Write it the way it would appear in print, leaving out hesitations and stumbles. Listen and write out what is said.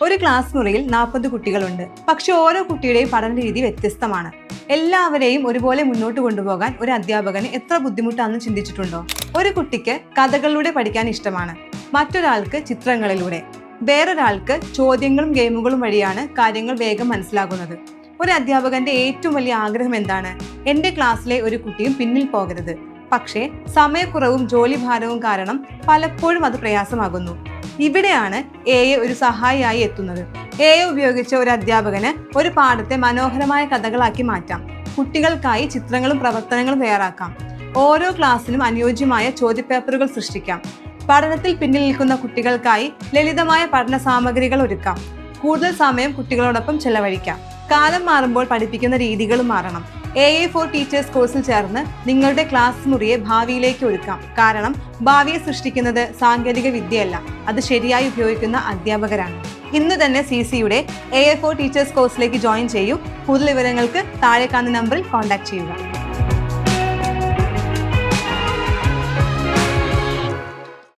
ഒരു ക്ലാസ് മുറിയിൽ 40 കുട്ടികളുണ്ട്. പക്ഷെ ഓരോ കുട്ടിയുടെയും പഠന രീതി വ്യത്യസ്തമാണ്. എല്ലാവരെയും ഒരുപോലെ മുന്നോട്ട് കൊണ്ടുപോകാൻ ഒരു അധ്യാപകന് എത്ര ബുദ്ധിമുട്ടാണെന്ന് ചിന്തിച്ചിട്ടുണ്ടോ? ഒരു കുട്ടിക്ക് കഥകളിലൂടെ പഠിക്കാൻ ഇഷ്ടമാണ്, മറ്റൊരാൾക്ക് ചിത്രങ്ങളിലൂടെ, വേറൊരാൾക്ക് ചോദ്യങ്ങളും ഗെയിമുകളും വഴിയാണ് കാര്യങ്ങൾ വേഗം മനസ്സിലാകുന്നത്. ഒരു അധ്യാപകന്റെ ഏറ്റവും വലിയ ആഗ്രഹം എന്താണ്? എന്റെ ക്ലാസ്സിലെ ഒരു കുട്ടിയും പിന്നിൽ പോകരുത്. പക്ഷേ സമയക്കുറവും ജോലിഭാരവും കാരണം പലപ്പോഴും അത് പ്രയാസമാകുന്നു. ഇവിടെയാണ് AI ഒരു സഹായിയായി എത്തുന്നത്. AI ഉപയോഗിച്ച ഒരു അധ്യാപകന് ഒരു പാഠത്തെ മനോഹരമായ കഥകളാക്കി മാറ്റാം. കുട്ടികൾക്കായി ചിത്രങ്ങളും പ്രവർത്തനങ്ങളും തയ്യാറാക്കാം. ഓരോ ക്ലാസ്സിനും അനുയോജ്യമായ ചോദ്യപേപ്പറുകൾ സൃഷ്ടിക്കാം. പഠനത്തിൽ പിന്നിൽ നിൽക്കുന്ന കുട്ടികൾക്കായി ലളിതമായ പഠന സാമഗ്രികൾ ഒരുക്കാം. കൂടുതൽ സമയം കുട്ടികളോടൊപ്പം ചെലവഴിക്കാം. കാലം മാറുമ്പോൾ പഠിപ്പിക്കുന്ന രീതികളും മാറണം. AI ഫോർ ടീച്ചേഴ്സ് കോഴ്സിൽ ചേർന്ന് നിങ്ങളുടെ ക്ലാസ് മുറിയെ ഭാവിയിലേക്ക് ഒരുക്കാം. കാരണം ഭാവിയെ സൃഷ്ടിക്കുന്നത് സാങ്കേതിക വിദ്യയല്ല, അത് ശരിയായി ഉപയോഗിക്കുന്ന അധ്യാപകരാണ്. ഇന്ന് തന്നെ CCയുടെ AI ഫോർ ടീച്ചേഴ്സ് കോഴ്സിലേക്ക് ജോയിൻ ചെയ്യൂ. കൂടുതൽ വിവരങ്ങൾക്ക് താഴെ കാണുന്ന നമ്പറിൽ കോൺടാക്ട് ചെയ്യുക.